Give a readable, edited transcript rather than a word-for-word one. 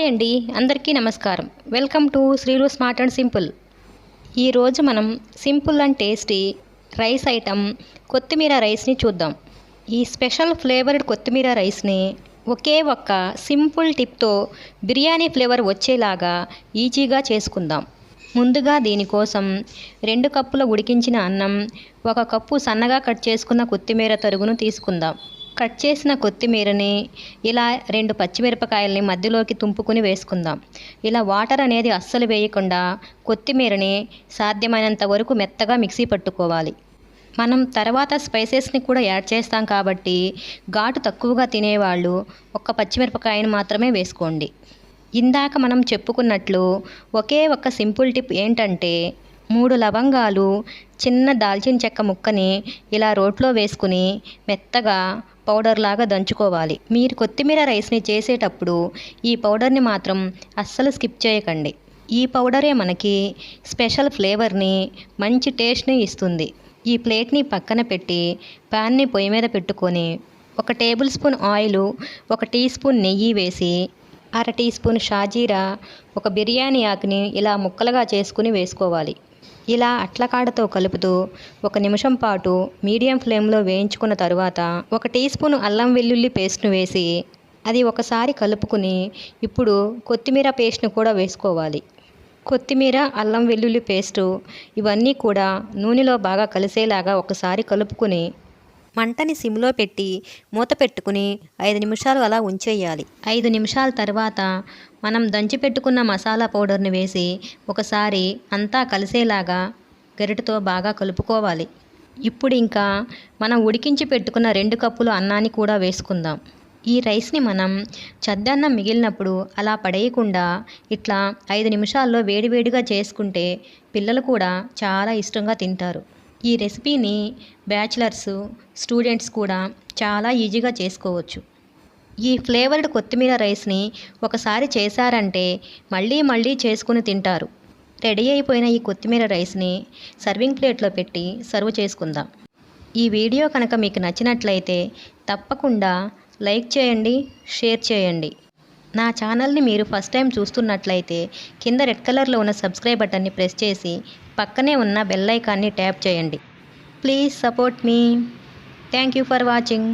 అండి, అందరికీ నమస్కారం. Welcome to Srilu smart and simple. ఈరోజు మనం simple and tasty rice item కొత్తిమీర రైస్ని చూద్దాం. ఈ స్పెషల్ ఫ్లేవర్డ్ కొత్తిమీర రైస్ని ఒకే ఒక్క సింపుల్ టిప్తో బిర్యానీ ఫ్లేవర్ వచ్చేలాగా ఈజీగా చేసుకుందాం. ముందుగా దీనికోసం 2 కప్పుల ఉడికించిన అన్నం, 1 కప్పు సన్నగా కట్ చేసుకున్న కొత్తిమీర తరుగును తీసుకుందాం. కట్ చేసిన కొత్తిమీరని ఇలా 2 పచ్చిమిరపకాయల్ని మధ్యలోకి తుంపుకుని వేసుకుందాం. ఇలా వాటర్ అనేది అస్సలు వేయకుండా కొత్తిమీరని సాధ్యమైనంత వరకు మెత్తగా మిక్సీ పట్టుకోవాలి. మనం తర్వాత స్పైసెస్ని కూడా యాడ్ చేస్తాం కాబట్టి ఘాటు తక్కువగా తినేవాళ్ళు 1 పచ్చిమిరపకాయను మాత్రమే వేసుకోండి. ఇందాక మనం చెప్పుకున్నట్లు ఒకే ఒక్క సింపుల్ టిప్ ఏంటంటే 3 లవంగాలు, చిన్న దాల్చిన చెక్క ముక్కని ఇలా రోట్లో వేసుకుని మెత్తగా పౌడర్ లాగా దంచుకోవాలి. మీరు కొత్తిమీర రైస్ని చేసేటప్పుడు ఈ పౌడర్ని మాత్రం అస్సలు స్కిప్ చేయకండి. ఈ పౌడరే మనకి స్పెషల్ ఫ్లేవర్ని, మంచి టేస్ట్ని ఇస్తుంది. ఈ ప్లేట్ని పక్కన పెట్టి ప్యాన్ని పొయ్యి మీద పెట్టుకొని 1 tablespoon oil, 1 teaspoon నెయ్యి వేసి 1/2 టీ స్పూన్ షాజీరా, 1 బిర్యానీ ఆకుని ఇలా ముక్కలుగా చేసుకుని వేసుకోవాలి. ఇలా అట్లకాడతో కలుపుతూ 1 నిమిషం పాటు మీడియం ఫ్లేమ్లో వేయించుకున్న తరువాత 1 టీ స్పూన్ అల్లం వెల్లుల్లి పేస్ట్ను వేసి అది ఒకసారి కలుపుకుని ఇప్పుడు కొత్తిమీర పేస్ట్ను కూడా వేసుకోవాలి. కొత్తిమీర, అల్లం వెల్లుల్లి పేస్టు ఇవన్నీ కూడా నూనెలో బాగా కలిసేలాగా ఒకసారి కలుపుకుని మంటని సిమ్లో పెట్టి మూత పెట్టుకుని 5 నిమిషాలు అలా ఉంచేయాలి. 5 నిమిషాల తర్వాత మనం దంచి పెట్టుకున్న మసాలా పౌడర్ని వేసి ఒకసారి అంతా కలిసేలాగా గరిటెతో బాగా కలుపుకోవాలి. ఇప్పుడు ఇంకా మనం ఉడికించి పెట్టుకున్న 2 కప్పులు అన్నాన్ని కూడా వేసుకుందాం. ఈ రైస్ని మనం చద్దన్నం మిగిలినప్పుడు అలా పడేయకుండా ఇట్లా 5 నిమిషాల్లో వేడివేడిగా చేసుకుంటే పిల్లలు కూడా చాలా ఇష్టంగా తింటారు. ఈ రెసిపీని బ్యాచిలర్స్, స్టూడెంట్స్ కూడా చాలా ఈజీగా చేసుకోవచ్చు. ఈ ఫ్లేవర్డ్ కొత్తిమీర రైస్ని ఒకసారి చేశారంటే మళ్ళీ మళ్ళీ చేసుకుని తింటారు. రెడీ అయిపోయిన ఈ కొత్తిమీర రైస్ని సర్వింగ్ ప్లేట్లో పెట్టి సర్వ్ చేసుకుందాం. ఈ వీడియో కనుక మీకు నచ్చినట్లయితే తప్పకుండా లైక్ చేయండి, షేర్ చేయండి. నా ఛానల్ని మీరు ఫస్ట్ టైం చూస్తున్నట్లయితే కింద రెడ్ కలర్లో ఉన్న సబ్స్క్రైబ్ బటన్ని ప్రెస్ చేసి పక్కనే ఉన్న బెల్ ఐకాన్ని ట్యాప్ చేయండి. Please support me. Thank you for watching.